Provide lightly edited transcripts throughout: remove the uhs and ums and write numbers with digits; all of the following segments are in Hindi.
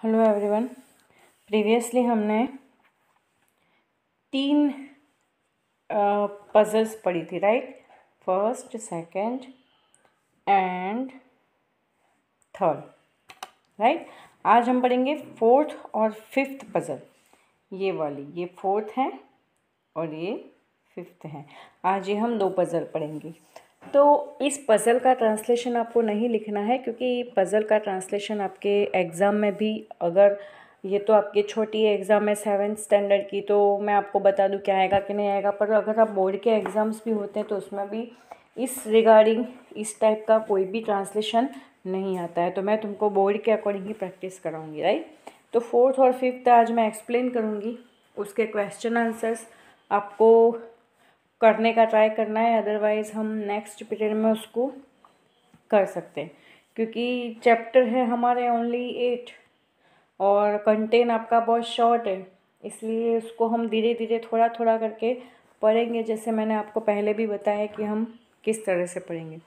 Hello everyone. प्रीवियसली हमने 3 पजल्स पढ़ी थी, right. First, second and third, right. आज हम पढ़ेंगे फोर्थ और फिफ्थ पजल। ये वाली, ये फोर्थ है और ये फिफ्थ है। आज ये हम 2 पजल पढ़ेंगे। तो इस पज़ल का ट्रांसलेशन आपको नहीं लिखना है, क्योंकि पज़ल का ट्रांसलेशन आपके एग्ज़ाम में भी, अगर ये तो आपकी छोटी एग्ज़ाम है 7th स्टैंडर्ड की, तो मैं आपको बता दूं क्या आएगा कि नहीं आएगा। पर अगर आप बोर्ड के एग्ज़ाम्स भी होते हैं तो उसमें भी इस रिगार्डिंग इस टाइप का कोई भी ट्रांसलेशन नहीं आता है। तो मैं तुमको बोर्ड के अकॉर्डिंग ही प्रैक्टिस कराऊँगी, राइट। तो फोर्थ और फिफ्थ आज मैं एक्सप्लेन करूँगी, उसके क्वेश्चन आंसर्स आपको करने का ट्राई करना है, अदरवाइज़ हम नेक्स्ट पीरियड में उसको कर सकते हैं, क्योंकि चैप्टर है हमारे ओनली 8 और कंटेंट आपका बहुत शॉर्ट है, इसलिए उसको हम धीरे धीरे थोड़ा थोड़ा करके पढ़ेंगे, जैसे मैंने आपको पहले भी बताया कि हम किस तरह से पढ़ेंगे,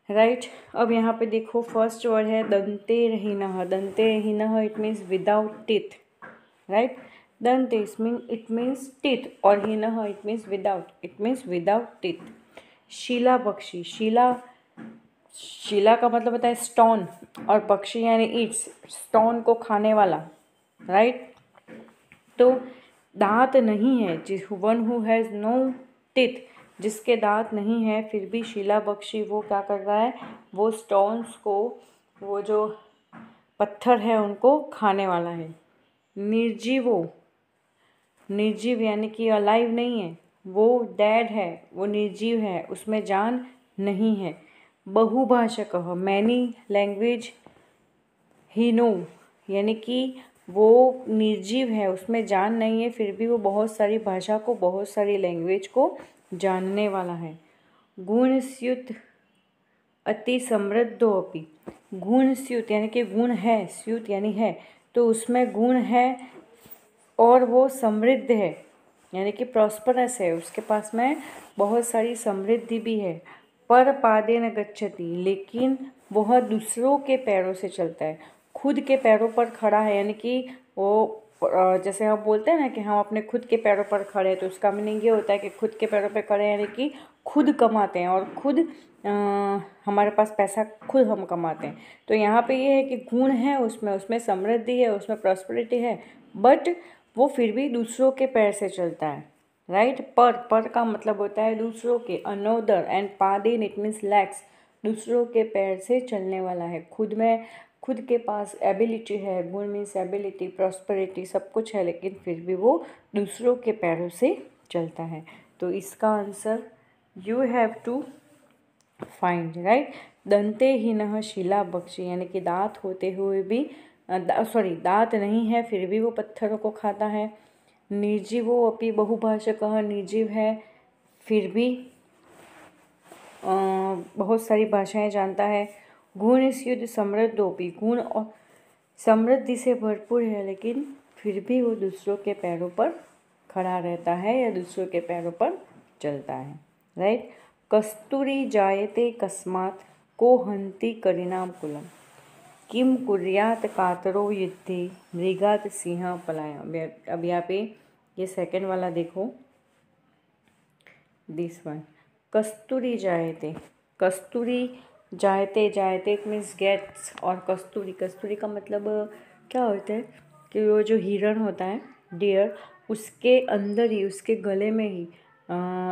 राइट। अब यहाँ पे देखो, फर्स्ट वर्ड है दंतेरहीनः। दंतेरहीनः it means without teeth, right. दंते इट मीन्स टीथ और हीनः इट मीन्स विदाउट टीथ। शीला पक्षी, शीला का मतलब होता है स्टोन और पक्षी यानी ईट्स, स्टोन को खाने वाला, राइट। तो दांत नहीं है, one who has no teeth, जिसके दांत नहीं है फिर भी शीला पक्षी वो क्या कर रहा है, वो स्टोन्स को, वो जो पत्थर है उनको खाने वाला है। निर्जीव यानी कि अलाइव नहीं है, वो डेड है, वो निर्जीव है, उसमें जान नहीं है। बहुभाषक, मैनी लैंग्वेज ही नो, यानी कि वो निर्जीव है, उसमें जान नहीं है, फिर भी वो बहुत सारी भाषा को, बहुत सारी लैंग्वेज को जानने वाला है। गुणस्युत अति समृद्धोपि, गुणस्युत यानी कि गुण है, स्युत यानी है, तो उसमें गुण है और वो समृद्ध है, यानी कि प्रॉस्परस है, उसके पास में बहुत सारी समृद्धि भी है। पर पादेन गच्छति, लेकिन वह दूसरों के पैरों से चलता है, खुद के पैरों पर खड़ा है, यानी कि वो जैसे हम बोलते हैं ना कि हम अपने खुद के पैरों पर खड़े हैं, तो उसका मीनिंग ये होता है कि खुद के पैरों पर खड़े हैं, यानी कि खुद कमाते हैं और खुद हमारे पास पैसा खुद हम कमाते हैं। तो यहाँ पे ये है कि गुण है उसमें समृद्धि है, उसमें प्रॉस्पेरिटी है, बट वो फिर भी दूसरों के पैर से चलता है, राइट। पर का मतलब होता है दूसरों के, अनोदर, एंड पादेन इट मीन्स लेग्स, दूसरों के पैर से चलने वाला है। खुद के पास एबिलिटी है, गुण मीन्स एबिलिटी, प्रॉस्पेरिटी, सब कुछ है, लेकिन फिर भी वो दूसरों के पैरों से चलता है। तो इसका answer you have to find, right. दंतेहीनः शीला पक्षी, यानी कि दांत होते हुए भी दांत नहीं है फिर भी वो पत्थरों को खाता है। निर्जीवो अपि बहुभाषकः, निर्जीव है फिर भी बहुत सारी भाषाएं जानता है। गुणस्युत समृद्धोपि, गुण और समृद्धि से भरपूर है, लेकिन फिर भी वो दूसरों के पैरों पर खड़ा रहता है या दूसरों के पैरों पर चलता है, राइट। कस्तूरी जायते कस्मात् को हन्ति करिणाम कुलम, किम कुर्यात कातरो युद्धे मृगात सिंह पलाय। अब यहाँ पे ये सेकंड वाला देखो, दिस वन, कस्तूरी जायते, कस्तूरी जायते, जायते इट मीन्स गेट्स, और कस्तूरी का मतलब क्या होता है कि वो जो हिरण होता है, डियर, उसके अंदर ही, उसके गले में ही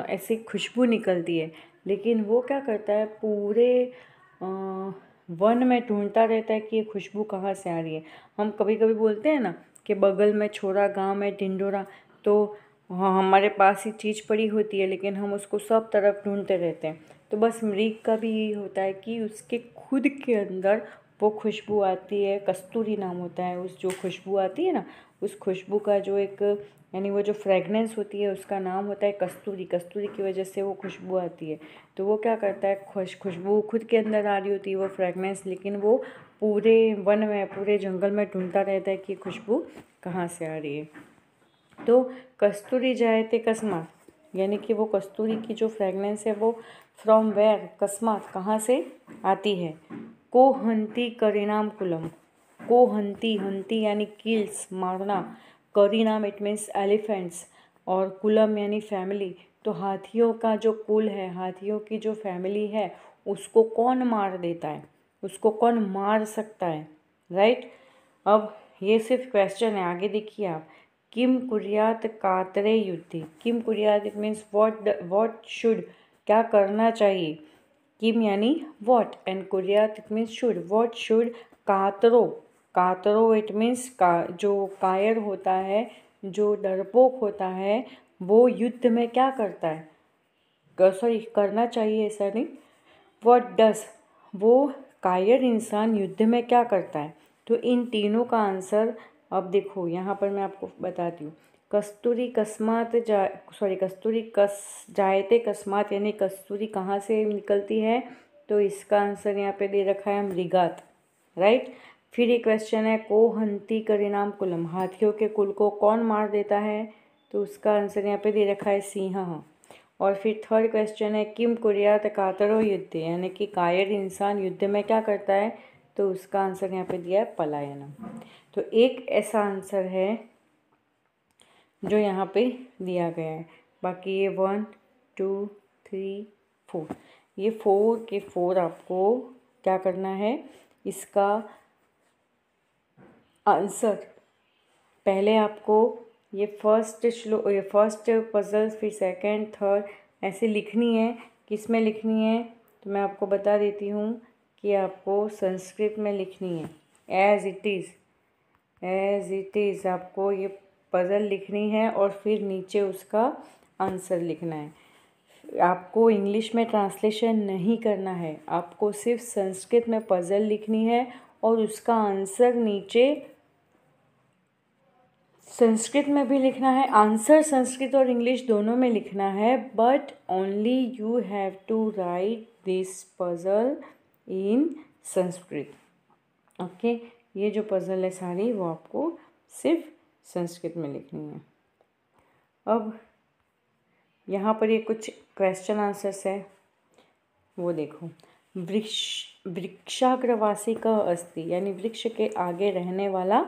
ऐसी खुशबू निकलती है, लेकिन वो क्या करता है, पूरे वन में ढूंढता रहता है कि ये खुशबू कहाँ से आ रही है। हम कभी कभी बोलते हैं ना कि बगल में छोरा गांव में ढिंढोरा, तो हाँ, हमारे पास ही चीज़ पड़ी होती है, लेकिन हम उसको सब तरफ ढूंढते रहते हैं। तो बस मृग का भी यही होता है कि उसके खुद के अंदर वो खुशबू आती है, कस्तूरी नाम होता है, उस जो खुशबू आती है ना, उस खुशबू का जो एक, यानी वो जो फ्रेगनेंस होती है उसका नाम होता है कस्तूरी। कस्तूरी की वजह से वो खुशबू आती है। तो वो क्या करता है, खुशबू खुद के अंदर आ रही होती है वो फ्रेगनेंस, लेकिन वो पूरे वन में, पूरे जंगल में ढूंढता रहता है कि खुशबू कहाँ से आ रही है। तो कस्तूरी जायते कस्मात, यानी कि वो कस्तूरी की जो फ्रेगनेंस है वो फ्रॉम वेयर, कस्मात, कहाँ से आती है। को हंती करिणाम कुलम, को हंती, हंती यानी किल्स, मारना। करी नाम इट मीन्स एलिफेंट्स, और कुलम यानी फैमिली। तो हाथियों का जो कुल है, हाथियों की जो फैमिली है, उसको कौन मार देता है, उसको कौन मार सकता है, राइट। अब ये सिर्फ क्वेश्चन है, आगे देखिए आप। किम कुर्यात कातरे युद्धि, किम कुर्यात इट मीन्स व्हाट शुड, क्या करना चाहिए। किम यानी व्हाट एंड कुर्यात it means should, what should कातरो, कातरो इट मीन्स जो कायर होता है, जो डरपोक होता है, वो युद्ध में क्या करता है, सॉरी करना चाहिए ऐसा नहीं, व्हाट डज, वो कायर इंसान युद्ध में क्या करता है। तो इन तीनों का आंसर अब देखो यहाँ पर मैं आपको बताती हूँ। कस्तूरी कस्मात कस्तूरी कस जायते कस्मात, यानी कस्तूरी कहाँ से निकलती है, तो इसका आंसर यहाँ पे दे रखा है मृगात, राइट। फिर एक क्वेश्चन है को हंती करिनाम कुलम, हाथियों के कुल को कौन मार देता है, तो उसका आंसर यहाँ पे दे रखा है सिंह। और फिर थर्ड क्वेश्चन है किम कुर्यात कातरो युद्ध, यानी कि कायर इंसान युद्ध में क्या करता है, तो उसका आंसर यहाँ पे दिया है पलायनम। तो एक ऐसा आंसर है जो यहाँ पे दिया गया है। बाकी ये 1 2 3 4, ये 4 के 4 आपको क्या करना है, इसका आंसर पहले आपको ये फर्स्ट पजल, फिर सेकंड, थर्ड ऐसे लिखनी है। किस में लिखनी है, तो मैं आपको बता देती हूँ कि आपको संस्कृत में लिखनी है। एज इट इज़ आपको ये पजल लिखनी है और फिर नीचे उसका आंसर लिखना है। आपको इंग्लिश में ट्रांसलेशन नहीं करना है, आपको सिर्फ संस्कृत में पजल लिखनी है और उसका आंसर नीचे संस्कृत में भी लिखना है। आंसर संस्कृत और इंग्लिश दोनों में लिखना है, but only you have to write this puzzle in Sanskrit, okay. ये जो पजल है सारी वो आपको सिर्फ संस्कृत में लिखनी है। अब यहाँ पर ये कुछ क्वेश्चन आंसर्स है, वो देखो। वृक्षाग्रवासी का अस्ति, यानी वृक्ष के आगे रहने वाला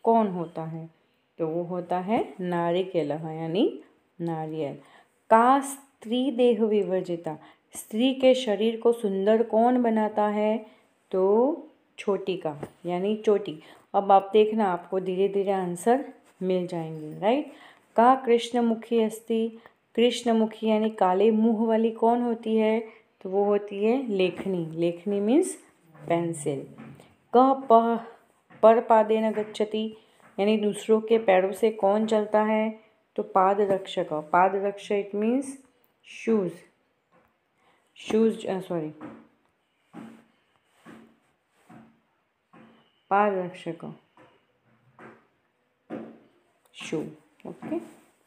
कौन होता है, तो वो होता है नारिकेलः, यानी नारियल। का स्त्री देह विवर्जिता, स्त्री के शरीर को सुंदर कौन बनाता है, तो छोटी का, यानी चोटी। अब आप देखना, आपको धीरे धीरे आंसर मिल जाएंगे, राइट। का कृष्णमुखी अस्ति, कृष्णमुखी यानी काले मुंह वाली कौन होती है, तो वो होती है लेखनी, लेखनी मीन्स पेंसिल। कह पर पादेन गच्छति, यानी दूसरों के पैरों से कौन चलता है, तो पाद रक्षक, पाद रक्षक इट मीन्स शूज, पाद रक्षक शू, ओके।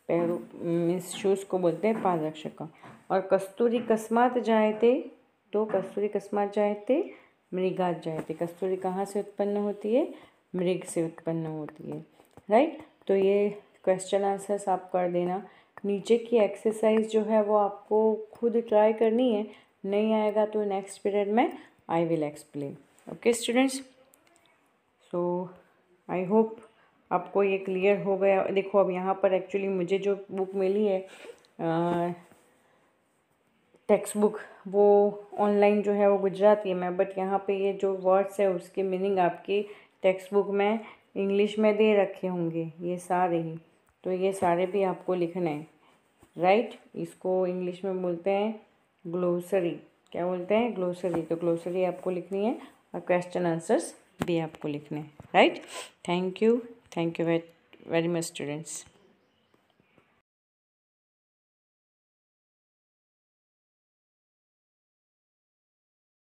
पैरों मीन्स शूज को बोलते हैं पाद रक्षक। और कस्तूरी कस्मात जायते, तो कस्तूरी कस्मात जायते मृगात जायते, कस्तूरी कहाँ से उत्पन्न होती है, मृग से उत्पन्न होती है, राइट। तो ये क्वेश्चन आंसर्स आप कर देना। नीचे की एक्सरसाइज जो है वो आपको खुद ट्राई करनी है, नहीं आएगा तो नेक्स्ट पीरियड में I will explain, okay students. So I hope आपको ये क्लियर हो गया। देखो अब यहाँ पर एक्चुअली मुझे जो बुक मिली है टेक्स्ट बुक, वो ऑनलाइन जो है वो गुजराती में, बट यहाँ पे ये जो वर्ड्स है उसके मीनिंग आपकी टेक्स्ट बुक में इंग्लिश में दे रखे होंगे ये सारे ही, तो ये सारे भी आपको लिखने हैं, राइट। इसको इंग्लिश में बोलते हैं ग्लोसरी, क्या बोलते हैं, ग्लोसरी। तो ग्लोसरी आपको लिखनी है और क्वेश्चन आंसर्स भी आपको लिखने हैं, right. Thank you very much students.